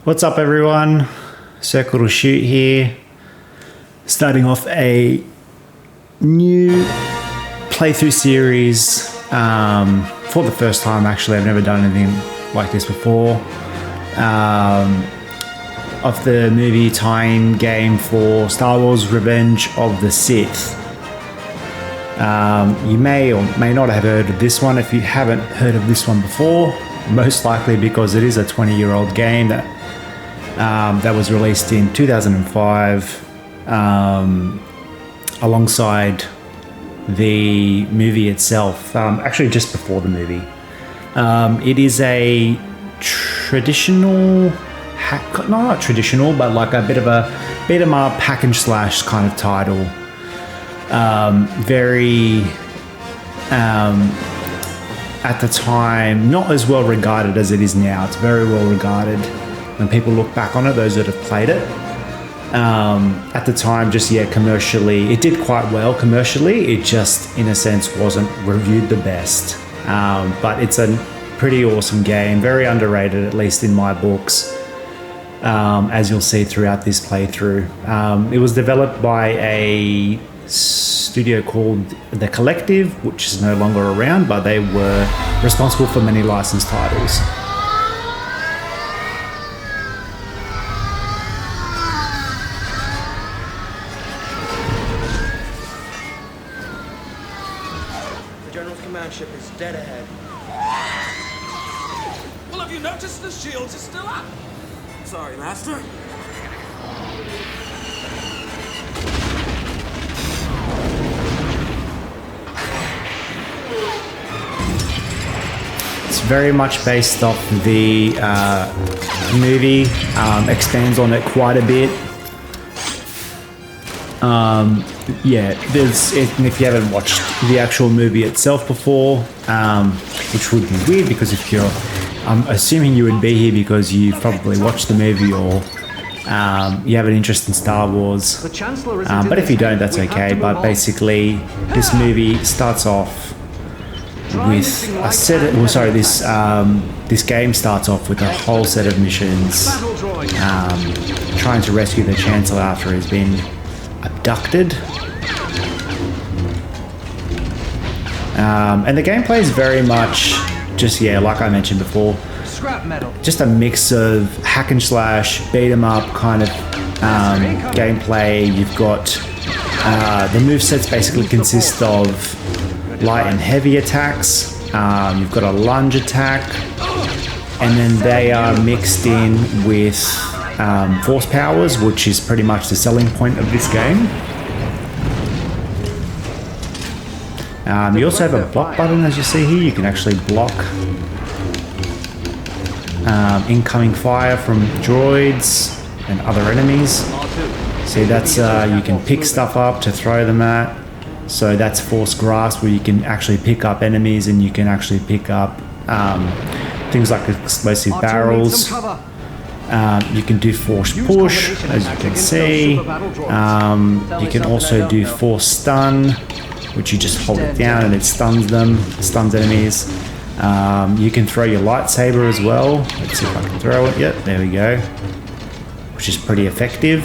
What's up, everyone? Circle to Shoot here. Starting off a new playthrough series for the first time. Actually, I've never done anything like this before. Of the movie tie-in game for Star Wars Revenge of the Sith. You may or may not have heard of this one. If you haven't heard of this one before, most likely because it is a 20-year-old game that was released in 2005 alongside the movie itself, actually just before the movie. It is a traditional, not traditional, but like a bit of a beat 'em up hack and slash kind of title. Very, at the time, not as well regarded as it is now. It's very well regarded when people look back on it, those that have played it. At the time, commercially, it did quite well commercially. It just, in a sense, wasn't reviewed the best. But it's a pretty awesome game, very underrated, at least in my books, as you'll see throughout this playthrough. It was developed by a studio called The Collective, which is no longer around, but they were responsible for many licensed titles. The General's command ship is dead ahead. Well, have you noticed the shields are still up? Sorry, Master. It's very much based off the movie, expands on it quite a bit. And if you haven't watched the actual movie itself before, which would be weird because I'm assuming you would be here because you probably watched the movie or you have an interest in Star Wars. But if you don't, that's okay. But basically, this movie starts off with a set of, this game starts off with a whole set of missions, trying to rescue the Chancellor after he's been abducted. And the gameplay is very much just, like I mentioned before, just a mix of hack and slash, beat 'em up kind of gameplay. You've got the movesets basically consist of light and heavy attacks. You've got a lunge attack, and then they are mixed in with force powers, which is pretty much the selling point of this game. You also have a block button, as you see here. You can actually block incoming fire from droids and other enemies. See, that's you can pick stuff up to throw them at. So that's force grasp, where you can actually pick up enemies and you can actually pick up things like explosive barrels. You can do force push, as you can see. You can also do force stun, which you just hold it down and it stuns enemies. You can throw your lightsaber as well. Let's see if I can throw it. Yep, there we go. Which is pretty effective.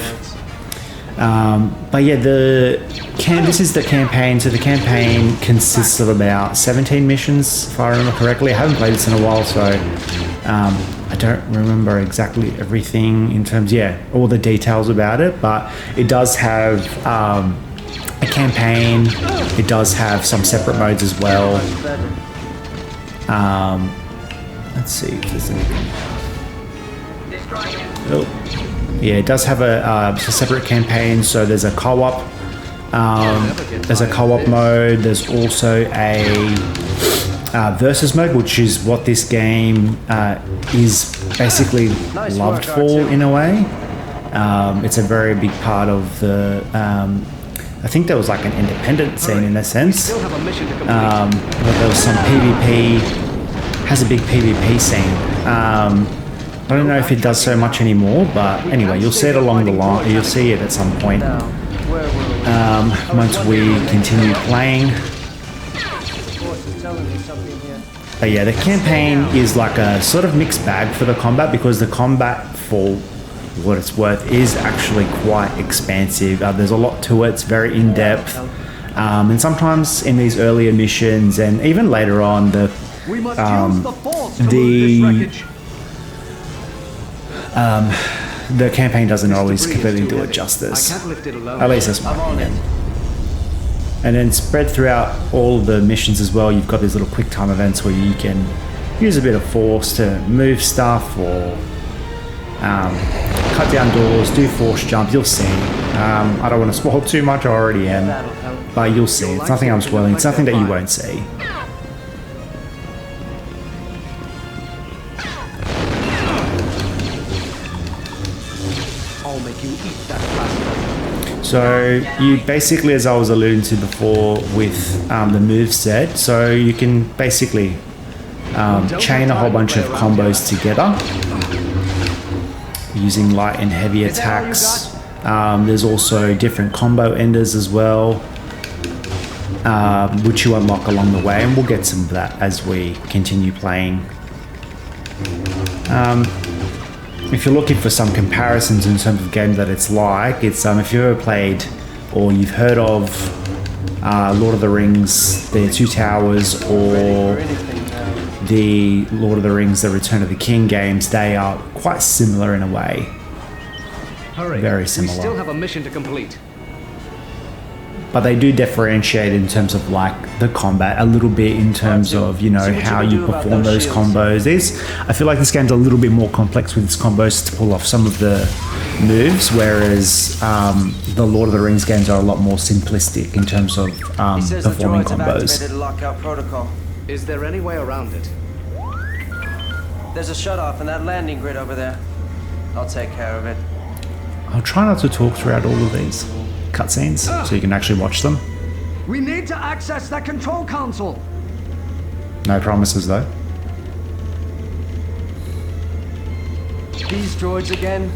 This is the campaign. So the campaign consists of about 17 missions, if I remember correctly. I haven't played this in a while, so I don't remember exactly everything in terms, all the details about it. But it does have a campaign. It does have some separate modes as well. Let's see if there's anything. Oh. Yeah, it does have a separate campaign, so there's a co-op. There's a co-op mode. There's also a versus mode, which is what this game is basically loved for in a way. It's a very big part of the. I think there was like an independent scene in a sense. There was some PvP. Has a big PvP scene. I don't know if it does so much anymore, but anyway, you'll see it along the line. You'll see it at some point once we continue playing. But yeah, the campaign is like a sort of mixed bag for the combat, because the combat, for what it's worth, is actually quite expansive. There's a lot to it. It's very in-depth. And sometimes in these earlier missions and even later on, the campaign doesn't always completely do it justice. At least that's my opinion. And then spread throughout all of the missions as well, you've got these little quick time events where you can use a bit of force to move stuff or cut down doors, do force jump. You'll see. I don't want to spoil too much, I already am, but you'll see. It's nothing I'm spoiling, it's nothing that you won't see. I'll make you eat that plastic. So you basically, as I was alluding to before with the moveset, so you can basically chain a whole bunch of combos together using light and heavy attacks. There's also different combo enders as well, which you unlock along the way, and we'll get some of that as we continue playing. If you're looking for some comparisons in terms of games that it's like, it's if you've ever played or you've heard of Lord of the Rings, The Two Towers, or the Lord of the Rings, The Return of the King games, they are quite similar in a way. Hurry. Very similar. We still have a mission to complete. But they do differentiate in terms of like the combat a little bit, in terms of, you know, how you perform those combos. I feel like this game's a little bit more complex with its combos to pull off some of the moves, whereas the Lord of the Rings games are a lot more simplistic in terms of performing combos. Lockout protocol. Is there any way around it? There's a shutoff in that landing grid over there. I'll take care of it. I'll try not to talk throughout all of these cutscenes, so you can actually watch them. We need to access that control console. No promises though. These droids again.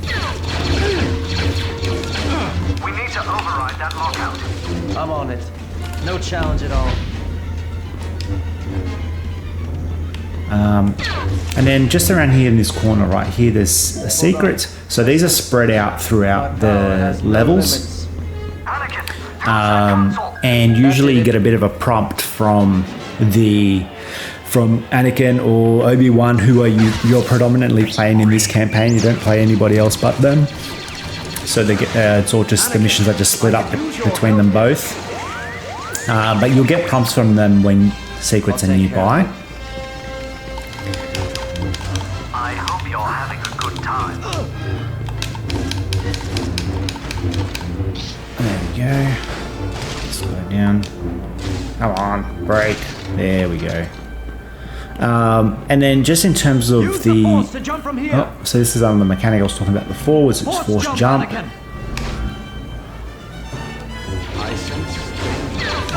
We need to override that lockout. I'm on it. No challenge at all. And then just around here in this corner right here, there's a secret. So these are spread out throughout the levels. And usually you get a bit of a prompt from Anakin or Obi-Wan, who are you're predominantly playing in this campaign. You don't play anybody else but them. So it's all just the missions are just split up between them both. But you'll get prompts from them when secrets are nearby. I hope you're having a good time. There we go. Slow down. Come on, break. There we go. And then just in terms of To jump from here. Oh, so this is the mechanic I was talking about before, was it's force jump. Anakin.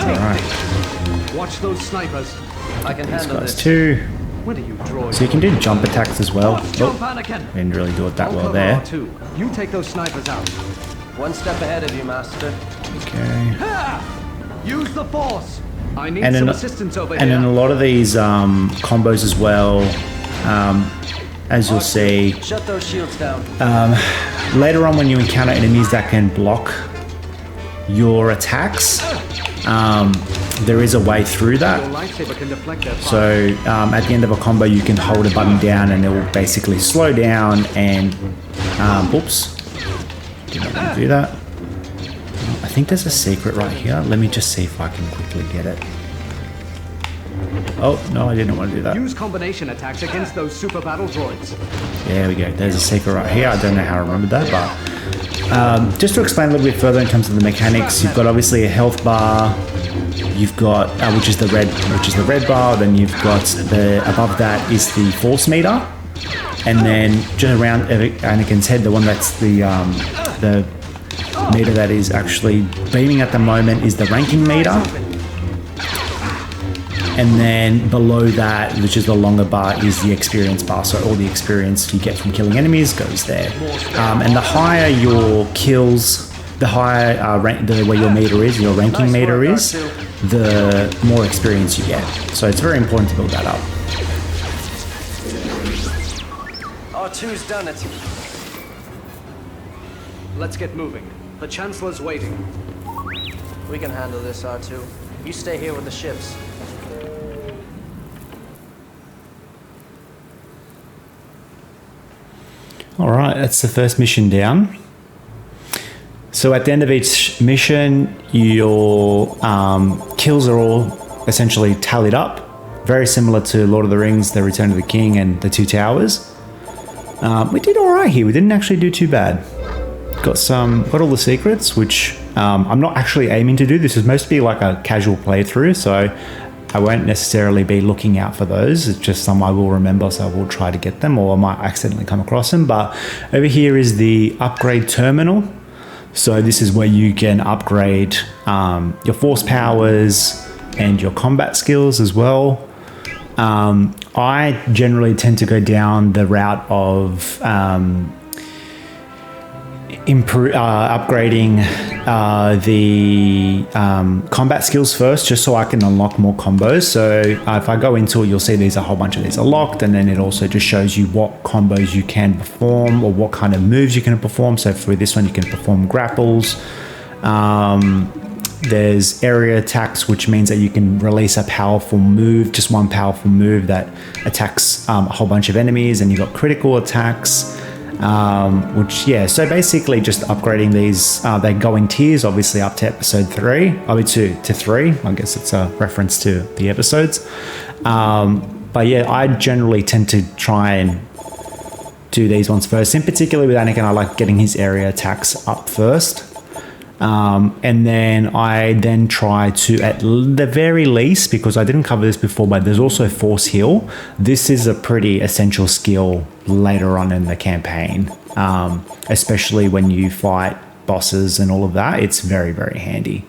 Alright. Watch those snipers. I can These handle guys this. too. When are you droids? So you can do jump attacks as well. Jump, Oh, Anakin. didn't really do it that I'll well cover there. R2. You take those snipers out. One step ahead of you, Master. Okay. Use the force. I need And some then, assistance over and here. then a lot of these combos as well, as you'll see, Shut those shields down. later on when you encounter enemies that can block your attacks, there is a way through that. Your lightsaber can deflect their fire. So at the end of a combo you can hold a button down and it will basically slow down and oops, did not want to do that. I think there's a secret right here. Let me just see if I can quickly get it. Oh, no, I didn't want to do that. Use combination attacks against those super battle droids. There we go. There's a secret right here. I don't know how I remembered that, but just to explain a little bit further in terms of the mechanics, you've got obviously a health bar. You've got which is the red bar. Then you've got above that is the force meter, and then just around Anakin's head, the one that's the meter that is actually beaming at the moment is the ranking meter. And then below that, which is the longer bar, is the experience bar. So all the experience you get from killing enemies goes there. And the higher your kills, the higher where your meter is, your ranking meter is, the more experience you get. So it's very important to build that up. R2's done it. Let's get moving. The Chancellor's waiting. We can handle this, R2. You stay here with the ships. Alright, that's the first mission down. So at the end of each mission, your kills are all essentially tallied up. Very similar to Lord of the Rings, The Return of the King and The Two Towers. We did alright here, we didn't actually do too bad. Got all the secrets, which I'm not actually aiming to do. This is mostly like a casual playthrough, so I won't necessarily be looking out for those. It's just some I will remember, so I will try to get them, or I might accidentally come across them. But over here is the upgrade terminal. So this is where you can upgrade your force powers and your combat skills as well. I generally tend to go down the route of upgrading the combat skills first, just so I can unlock more combos. So if I go into it, you'll see there's a whole bunch of these are locked, and then it also just shows you what combos you can perform or what kind of moves you can perform. So for this one, you can perform grapples. There's area attacks, which means that you can release a powerful move, just one powerful move that attacks a whole bunch of enemies, and you've got critical attacks. So basically just upgrading these, they go in tiers, obviously up to episode 3, to 3, I guess it's a reference to the episodes. But yeah, I generally tend to try and do these ones first. In particular with Anakin, I like getting his area attacks up first. And then I then try to, at the very least, because I didn't cover this before, but there's also Force Heal. This is a pretty essential skill later on in the campaign, especially when you fight bosses and all of that. It's very, very handy.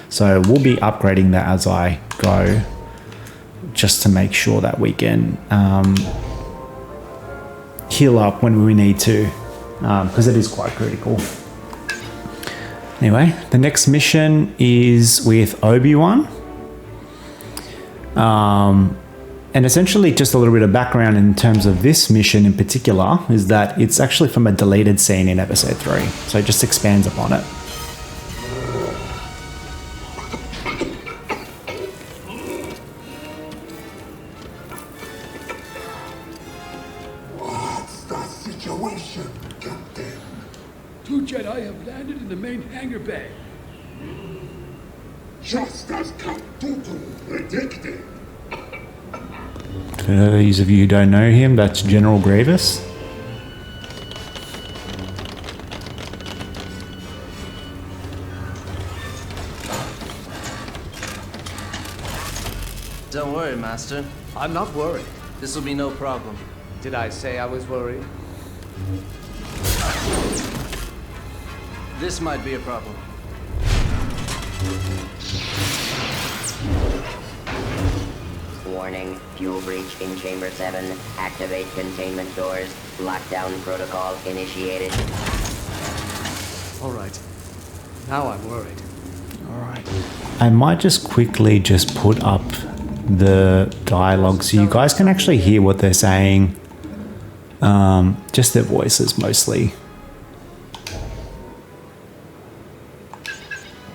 So we'll be upgrading that as I go, just to make sure that we can heal up when we need to, because it is quite critical. Anyway, the next mission is with Obi-Wan. And essentially just a little bit of background in terms of this mission in particular is that it's actually from a deleted scene in episode 3. So it just expands upon it. What's the situation, Captain? 2 Jedi have landed in the main hangar bay. Just as Captutu predicted. For those of you who don't know him, that's General Grievous. Don't worry, Master. I'm not worried. This will be no problem. Did I say I was worried? This might be a problem. Warning, fuel breach in Chamber 7. Activate containment doors. Lockdown protocol initiated. All right. Now I'm worried. I might just quickly just put up the dialogue so you guys can actually hear what they're saying. Just their voices mostly.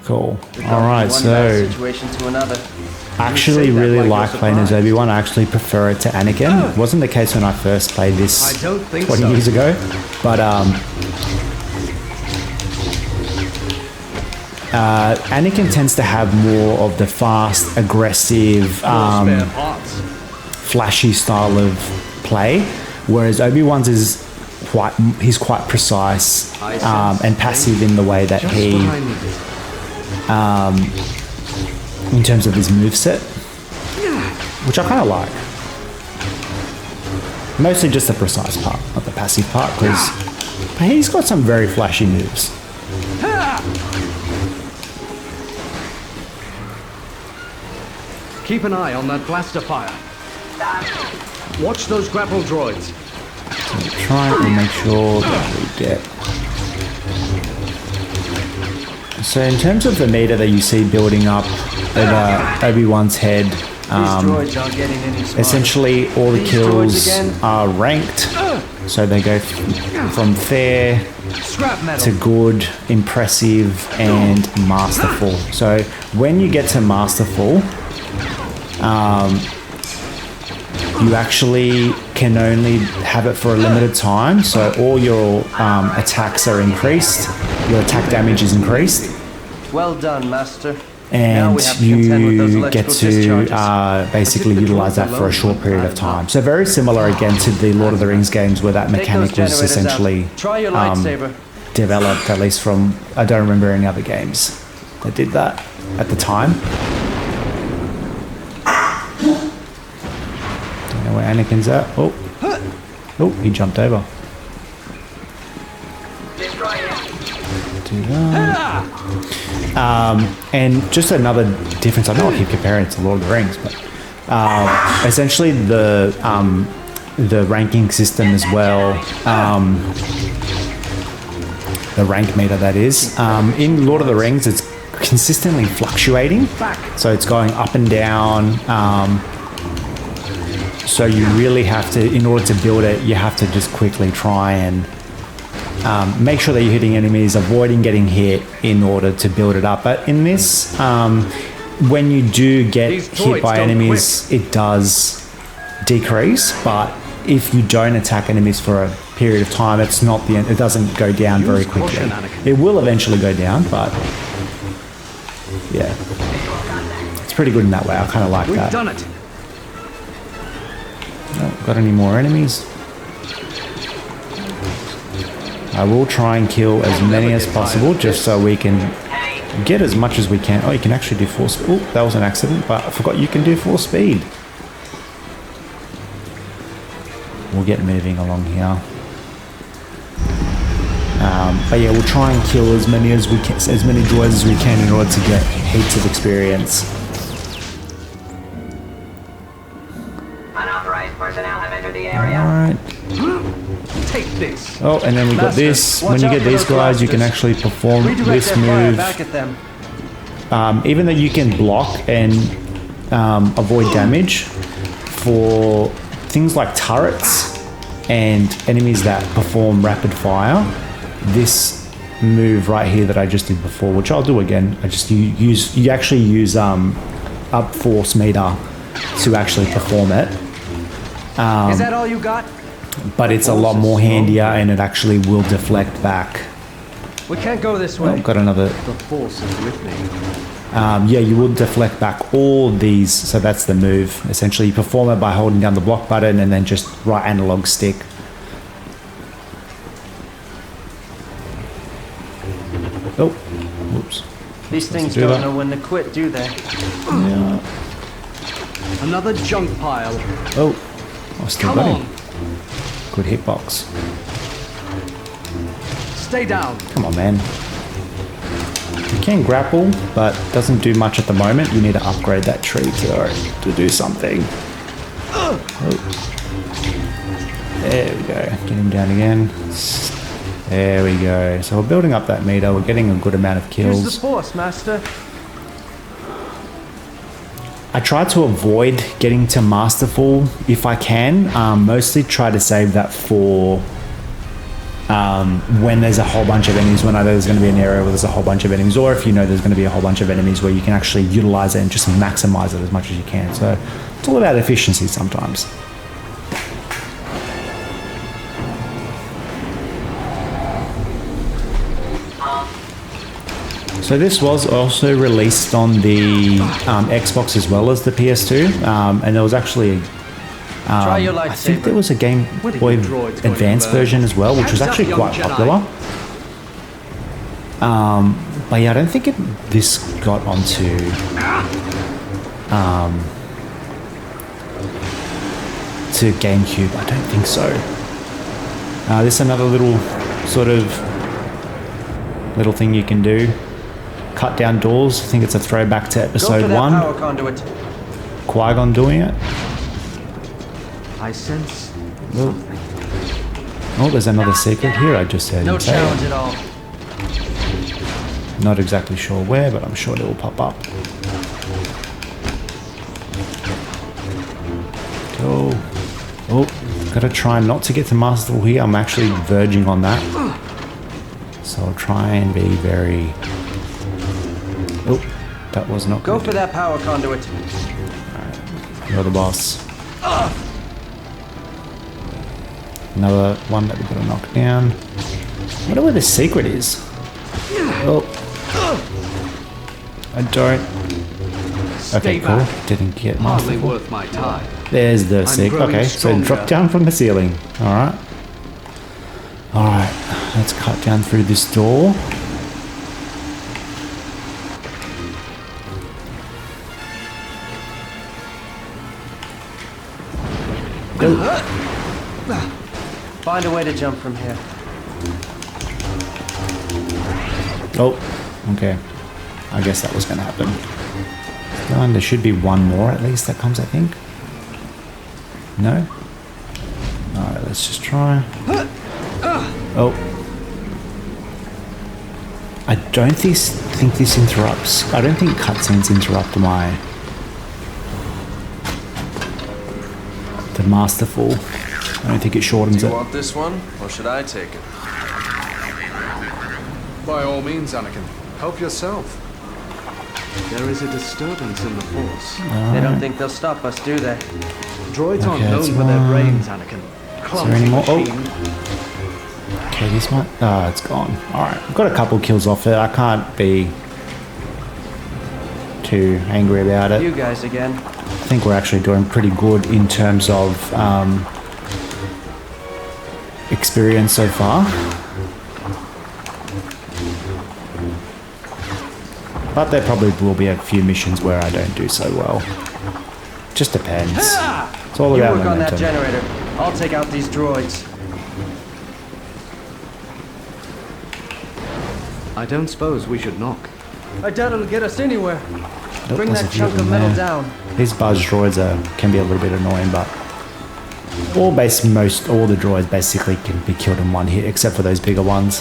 Cool. Alright, so Situation to another. I actually really like playing as Obi-Wan. I actually prefer it to Anakin. It wasn't the case when I first played this I don't think 20 so. years ago. But Anakin tends to have more of the fast, aggressive, Spare parts. flashy style of play, whereas Obi-Wan's is he's quite precise and passive in the way that Just he, what I needed. in terms of his moveset, which I kind of like. Mostly just the precise part, not the passive part, because he's got some very flashy moves. Keep an eye on that blaster fire. Watch those grapple droids. So trying to make sure that we get. So in terms of the meter that you see building up over Obi-Wan's head, These droids aren't getting any smarter. essentially all the These kills droids again? are ranked. So they go from fair Scrap metal. to good, impressive, and masterful. So when you get to masterful, you actually can only have it for a limited time. So all your attacks are increased, your attack damage is increased, Well done, Master. Now and we have to contend with those you get electrical to discharges. basically utilize that for a short period of time. So very similar again to the Lord of the Rings games where that Take those mechanic was generators essentially out. Try your lightsaber. developed, at least from, I don't remember any other games that did that at the time. Don't know where Anakin's at. Oh, he jumped over. Do that. And just another difference, I know I keep comparing it to Lord of the Rings, but essentially the ranking system as well, the rank meter that is, in Lord of the Rings it's consistently fluctuating, so it's going up and down, so you really have to, in order to build it, you have to just quickly try and make sure that you're hitting enemies, avoiding getting hit in order to build it up. But in this, when you do get hit by enemies, it does decrease, but if you don't attack enemies for a period of time, it's not the end, it doesn't go down very quickly. It will eventually go down, but yeah, it's pretty good in that way. I kind of like that. We've done it. Oh, got any more enemies? I will try and kill as many as possible just so we can get as much as we can. Oh, you can actually do 4 speed. Oh, that was an accident, but I forgot you can do 4 speed. We'll get moving along here. But yeah, we'll try and kill as many as we can, as many droids as we can in order to get heaps of experience. Unauthorized personnel have entered the area. Alright. Take this. Oh, and then we got Master, this. watch When you out get for these those guys, you can blasters. actually perform Redirect this their fire move. back at them. Even though you can block and avoid damage for things like turrets and enemies that perform rapid fire, this move right here that I just did before, which I'll do again, you actually use up force meter to actually perform it, Is that all you got? but it's a lot more handier and it actually will deflect back. We can't go this Oh, way. got another. The force is with me. Yeah, you will deflect back all these, so that's the move. Essentially, you perform it by holding down the block button and then just right analog stick. Oh, whoops. These things do don't that. know when to quit, do they? Yeah. Another junk pile. Oh, I still Come got on. him. Good hitbox. Stay down. Come on, man. You can grapple, but doesn't do much at the moment. You need to upgrade that tree to do something. Oh. There we go. Get him down again. There we go. So we're building up that meter. We're getting a good amount of Use the kills. force, Master. I try to avoid getting to masterful if I can. Mostly try to save that for when there's a whole bunch of enemies, when I know there's going to be an area where there's a whole bunch of enemies, or if you know there's going to be a whole bunch of enemies where you can actually utilize it and just maximize it as much as you can. So it's all about efficiency sometimes. So this was also released on the Xbox as well as the PS2, and there was actually Try your I think there lightsaber. was a Game Boy droids going Advance to version as well, which was Hands up, actually young quite Jedi. popular. But yeah, I don't think this got onto to GameCube. I don't think so. This is another little sort of little thing you can do. Cut down doors. I think it's a throwback to Go for Episode that 1. power conduit. Qui-Gon doing it. I sense Oh, there's another secret here I just heard No him say. challenge at all. Not exactly sure where, but I'm sure it will pop up. Go. Oh, Gotta try not to get to Masterful here. I'm actually verging on that. So I'll try and be very... Oh, that was not Go good. for that power conduit. You're the boss. Another one that we've got to knock down. I wonder where the secret is. Oh. I don't... Okay, cool. Didn't get Hardly Masterful. worth my time. There's the secret. growing Okay, so stronger. drop down from the ceiling. Alright. Alright, let's cut down through this door. Find a way to jump from here. Oh, okay. I guess that was going to happen. And there should be one more at least that comes, I think. No? Alright, let's just try. Oh. I don't think this interrupts. I don't think cutscenes interrupt the Masterful. I don't think it shortens Do you it. want this one, or should I take it? By all means, Anakin. Help yourself. There is a disturbance in the Force. They don't think they'll stop us, do they? Droids aren't Okay, known that's for their one. brains, Anakin. Clumsy any more? Oh. machine. Okay, this might... Ah, it's gone. Alright, I've got a couple kills off it. I can't be too angry about it. You guys again. I think we're actually doing pretty good in terms of experience so far. But there probably will be a few missions where I don't do so well. Just depends. It's all You about work on that momentum. generator. I'll take out these droids. I don't suppose we should knock. I doubt it'll get us anywhere. Nope, Bring there's a that few chunk of of them metal there. down. These buzz droids can be a little bit annoying, but all the droids basically can be killed in one hit, except for those bigger ones.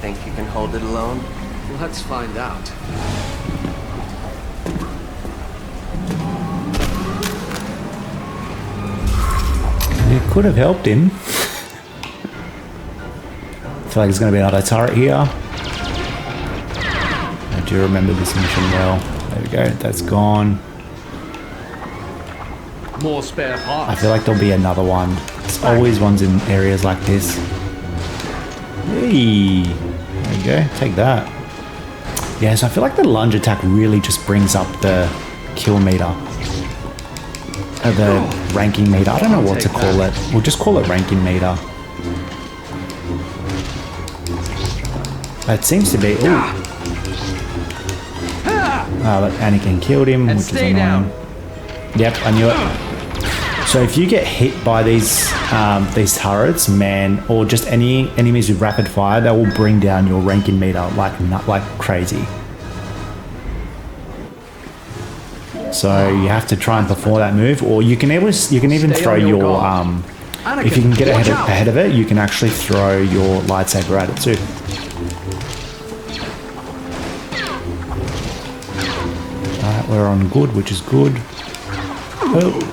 Think you can hold it alone? Let's find out. It could have helped him. I feel like there's going to be another turret here. I do remember this mission well. There we go, that's gone. More spare I parts. feel like there'll be another one. There's always ones in areas like this. Hey, there you go, take that. Yeah, so I feel like the lunge attack really just brings up the kill meter. The ranking meter. I don't know what to call it. We'll just call it ranking meter. That seems to be... Ooh. But Anakin killed him, And which is stay annoying. down. Yep, I knew it. So if you get hit by these turrets, man, or just any enemies with rapid fire, they will bring down your ranking meter like crazy. So you have to try and perform that move, or you can even throw on your your guard. if you can get Watch out. ahead of it, you can actually throw your lightsaber at it too. Alright, we're on good, which is good. Oh,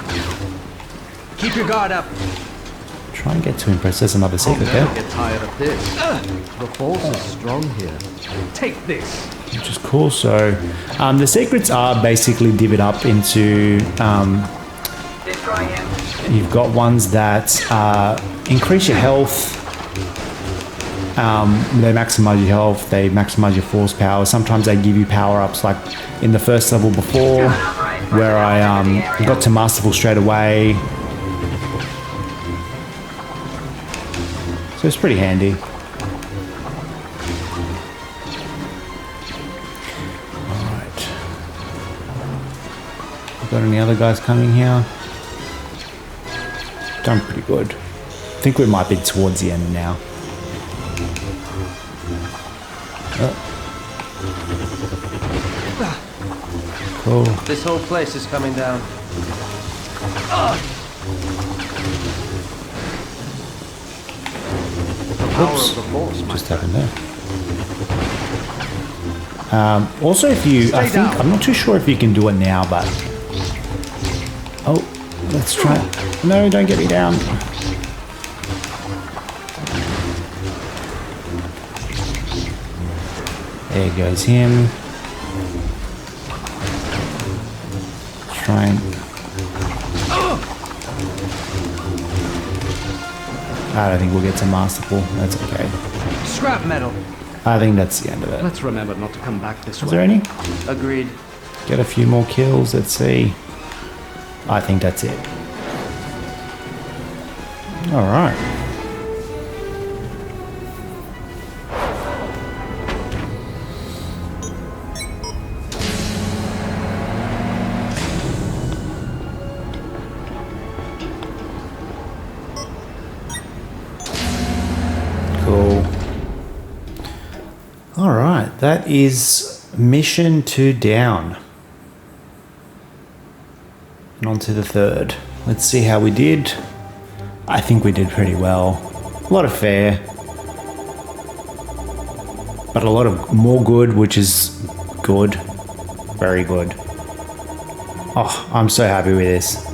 Keep your guard up. try and get to impress. There's another secret Never there, get tired of this. The Force is strong here. Take this. which is cool. So the secrets are basically divvied up into you've got ones that increase your health, they maximize your health, they maximize your force power. Sometimes they give you power-ups, like in the first level before, where I got to Masterful straight away. So it's pretty handy. Alright. Got any other guys coming here? Done pretty good. I think we might be towards the end now. Cool. This whole place is coming down. The power of the Force, my Just friend. happened there. Also, if you, I think, I'm not too sure if you can do it now, but oh, let's try. No, don't get me down. There goes him. Try and. I don't think we'll get to Masterful. That's okay. Scrap metal. I think that's the end of it. Let's remember not to come back this way. Is there any? Agreed. Get a few more kills. Let's see. I think that's it. All right. Cool. All right, that is mission 2 down. And on to the third. Let's see how we did. I think we did pretty well. A lot of fair, but a lot of more good, which is good. Very good. Oh, I'm so happy with this.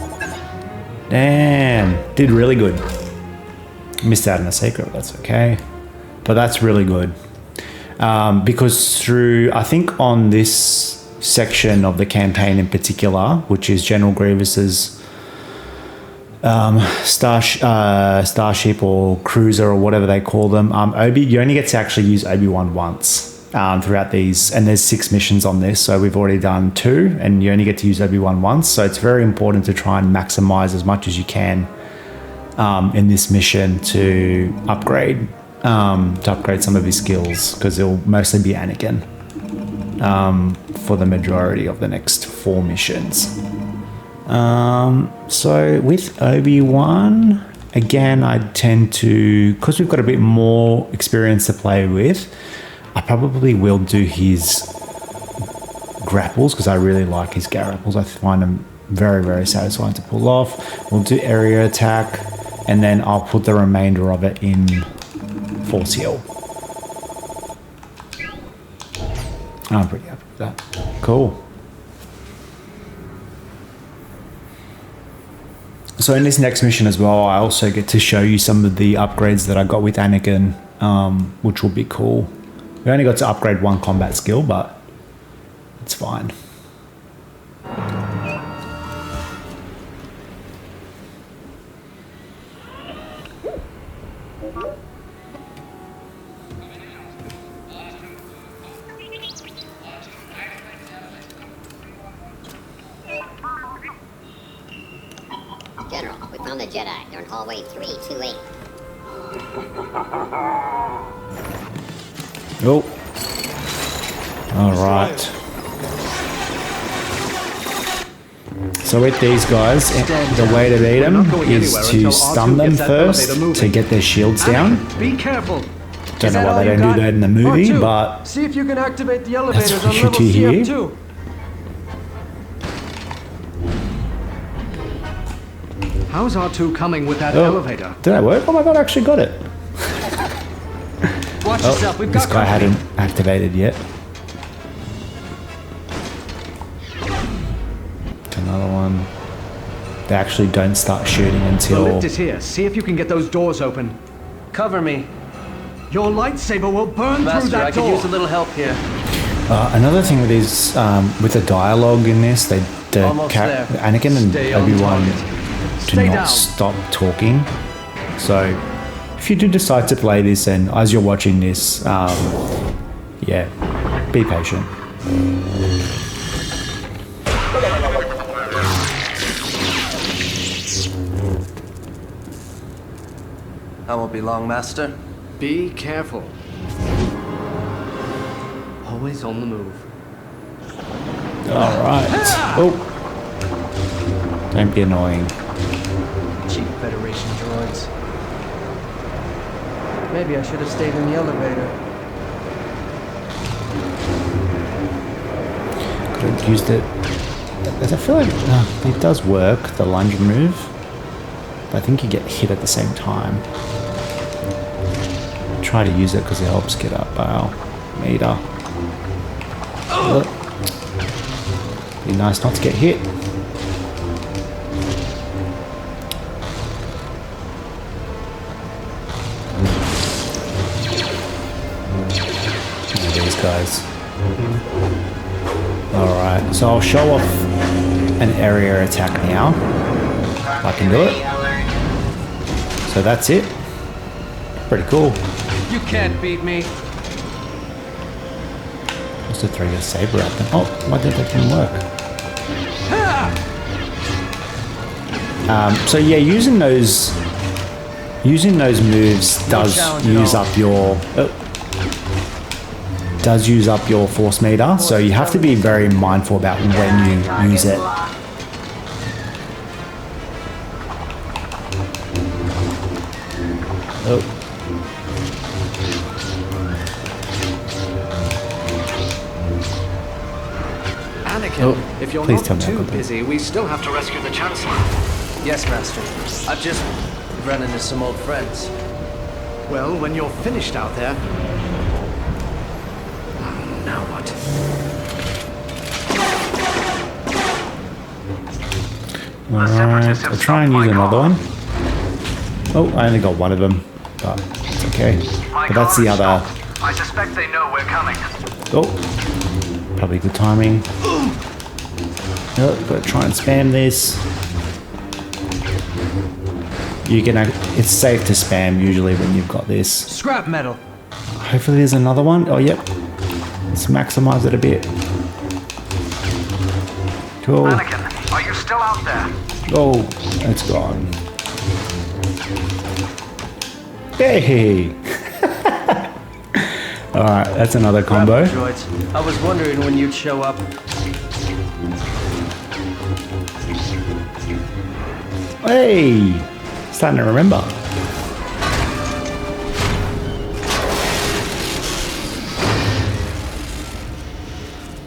Damn, did really good. Missed out on a secret, that's okay. But that's really good. Because through, I think on this section of the campaign in particular, which is General Grievous's starship or cruiser or whatever they call them, you only get to actually use Obi-Wan once throughout these, and there's 6 missions on this, so we've already done 2, and you only get to use Obi-Wan once, so it's very important to try and maximize as much as you can in this mission to upgrade some of his skills, because it'll mostly be Anakin for the majority of the next 4 missions. So with Obi-Wan, again, I tend to, because we've got a bit more experience to play with, I probably will do his grapples, because I really like his grapples. I find them very, very satisfying to pull off. We'll do area attack, and then I'll put the remainder of it in Force Heal. I'm pretty happy with that. Cool. So in this next mission as well, I also get to show you some of the upgrades that I got with Anakin, which will be cool. We only got to upgrade 1 combat skill, but it's fine. General, we found the Jedi. They're in hallway 328. Oh. All right. So with these guys, the way to beat them is to stun them first to get their shields down. Be careful. Don't know why they don't do that in the movie, but see if you can activate the that's elevators what on you level do here. CF2. How's R2 coming with that elevator? Did that work? Oh my god, I actually got it. Watch yourself, we've got this guy company. hadn't activated yet. Another one. They actually don't start shooting The until... lift is here. See if you can get those doors open. Cover me. Your lightsaber will burn through Master, that I could door. use a little help here. Another thing with these, with the dialogue in this, Almost there. Anakin and Stay on Obi-Wan target. do Stay not down. stop talking. So if you do decide to play this, and as you're watching this, yeah, be patient. I won't be long, Master. Be careful. Always on the move. All right. Oh, don't be annoying. Cheap Federation droids. Maybe I should have stayed in the elevator. Could have used it. I feel like it does work, the lunge move. But I think you get hit at the same time. Try to use it because it helps get up our meter. nice not to get hit. These guys. Alright, so I'll show off an area attack now. If I can do it. So that's it. Pretty cool. You can't beat me. Just to throw your saber at them. Oh, why did that didn't work? So yeah, using those moves does use up your force meter. So you have to be very mindful about when you use it. Oh. Anakin, if you're please not tell me I too got that. busy, we still have to rescue the Chancellor. Yes, Master. I've just run into some old friends. Well, when you're finished out there... Now what? Alright, I'll try and use another one. Oh, I only got one of them, but it's okay. But that's the other. I suspect they know we're coming. Oh, probably good timing. Oh, gotta try and spam this. It's safe to spam usually when you've got this. Scrap metal. Hopefully there's another one. Oh, yep. Let's maximize it a bit. Cool. Anakin, are you still out there? Oh, it's gone. Hey! Alright, that's another combo. Droids. I was wondering when you'd show up. Hey! Starting to remember.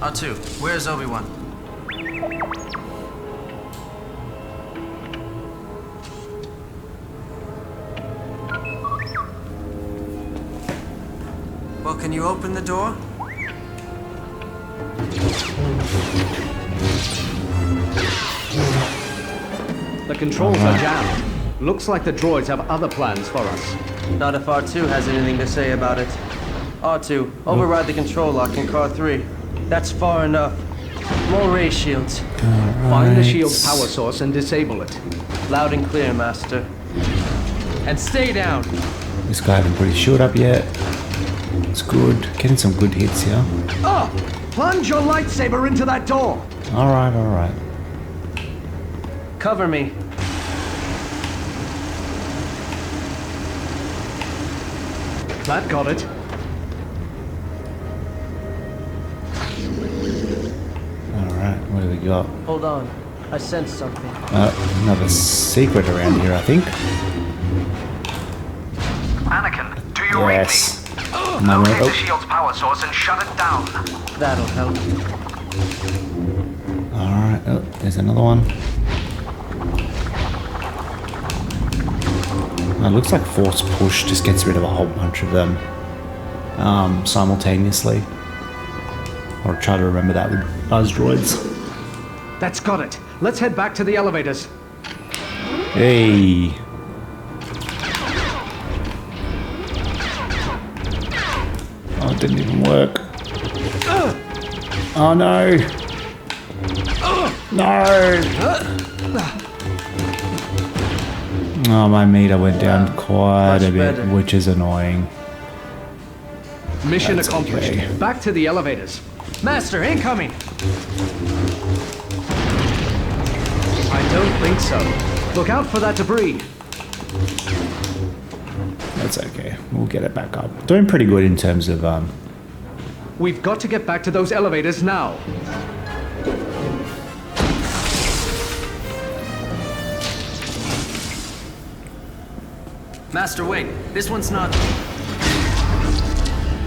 R2, where's Obi-Wan? Well, can you open the door? The controls are jammed. Looks like the droids have other plans for us. Not if R2 has anything to say about it. R2, override the control lock in car 3. That's far enough. More ray shields. Find the shield's power source and disable it. Loud and clear, Master. And stay down. This guy hasn't put his shield up yet. It's good. Getting some good hits here. Oh! Plunge your lightsaber into that door! Alright, alright. Cover me. That got it. Alright, what do we got? Hold on. I sense something. Another secret around here, I think. Anakin, do you Yes. read me? No, Locate oh. the shield's power source and shut it down. That'll help. Alright, oh, there's another one. It looks like force push just gets rid of a whole bunch of them simultaneously. I'll try to remember that with buzz droids. That's got it. Let's head back to the elevators. Hey. Oh, it didn't even work. Oh no. No. Oh, my meter went down quite a bit, better. which is annoying. Mission That's accomplished. okay. Back to the elevators. Master, incoming! I don't think so. Look out for that debris. That's okay. We'll get it back up. Doing pretty good in terms of We've got to get back to those elevators now. Master, wait. This one's not...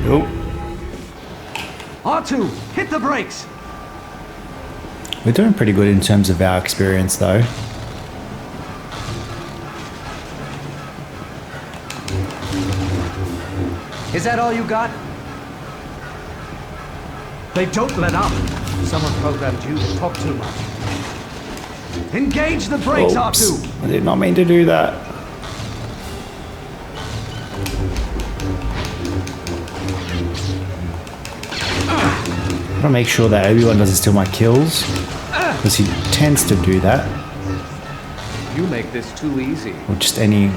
Nope. R2, hit the brakes. We're doing pretty good in terms of our experience though. Is that all you got? They don't let up. Someone programmed you to talk too much. Engage the brakes, Oops. R2! I did not mean to do that. I want to make sure that Obi-Wan doesn't steal my kills, because he tends to do that. You make this too easy. Or just any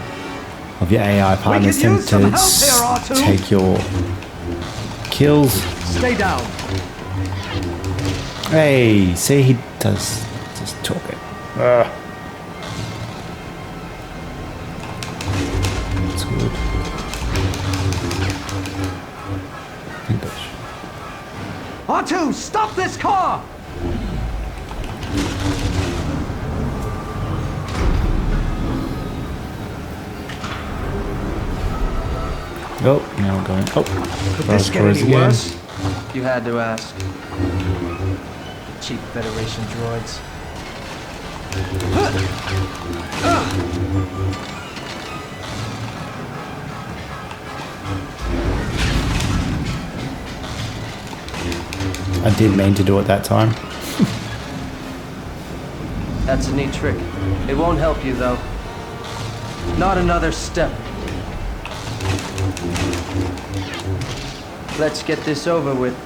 of your AI partners tend use some to help here, R2. take your kills. Stay down. Hey, see, he does just talk it. That's good. I think that's... R2, stop this car! Oh, now we're going. Oh, Could this get any worse? You had to ask. Cheap Federation droids. I didn't mean to do it that time. That's a neat trick. It won't help you, though. Not another step. Let's get this over with.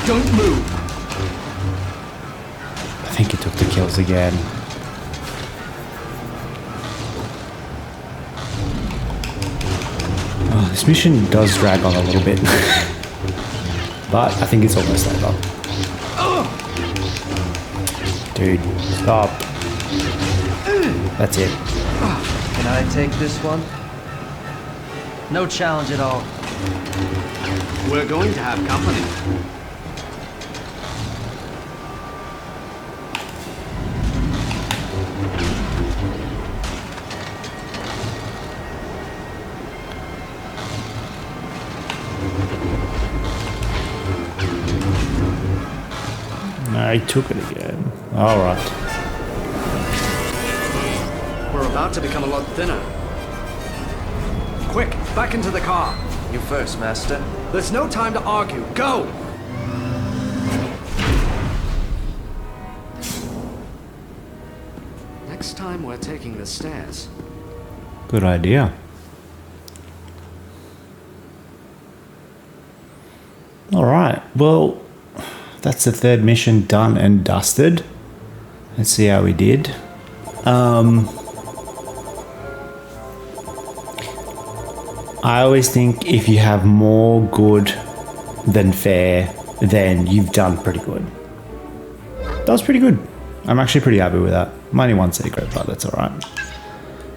Don't move. I think he took the kills again. Oh, this mission does drag on a little bit. But I think it's almost over. Dude, stop. That's it. Can I take this one? No challenge at all. We're going to have company. No, he took it again. Alright. We're about to become a lot thinner. Quick, back into the car. You first, Master. There's no time to argue. Go! Next time we're taking the stairs. Good idea. Alright, well, that's the third mission done and dusted. Let's see how we did. I always think if you have more good than fair, then you've done pretty good. That was pretty good. I'm actually pretty happy with that. I'm only one secret, but that's alright.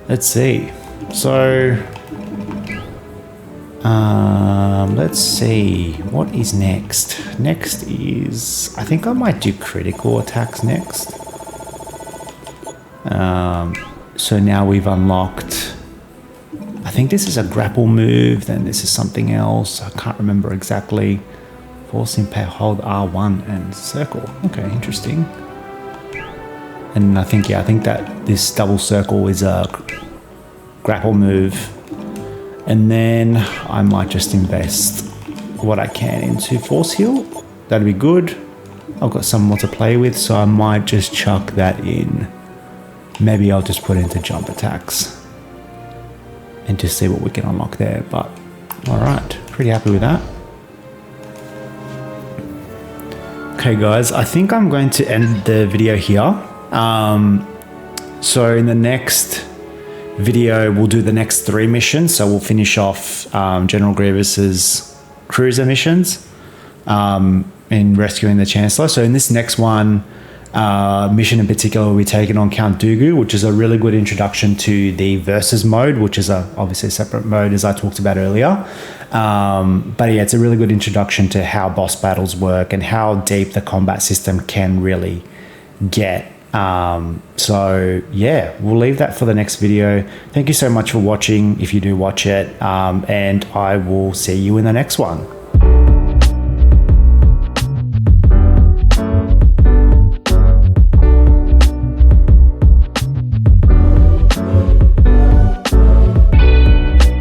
Let's see. So, let's see. What is next? Next is... I think I might do critical attacks next. So now we've unlocked... I think this is a grapple move, then this is something else. I can't remember exactly. Force impact, hold R1 and circle. Okay, interesting. And I think, yeah, I think that this double circle is a grapple move. And then I might just invest what I can into force heal. That'd be good. I've got some more to play with, so I might just chuck that in. Maybe I'll just put into jump attacks and just see what we can unlock there. But alright, pretty happy with that. Okay guys, I think I'm going to end the video here. So in the next video we'll do the next 3 missions. So we'll finish off General Grievous's cruiser missions in rescuing the Chancellor. So in this next one, mission in particular, we'll be taking on Count Dooku, which is a really good introduction to the versus mode, which is obviously a separate mode as I talked about earlier. But yeah, it's a really good introduction to how boss battles work and how deep the combat system can really get. So yeah, we'll leave that for the next video. Thank you so much for watching if you do watch it, and I will see you in the next one.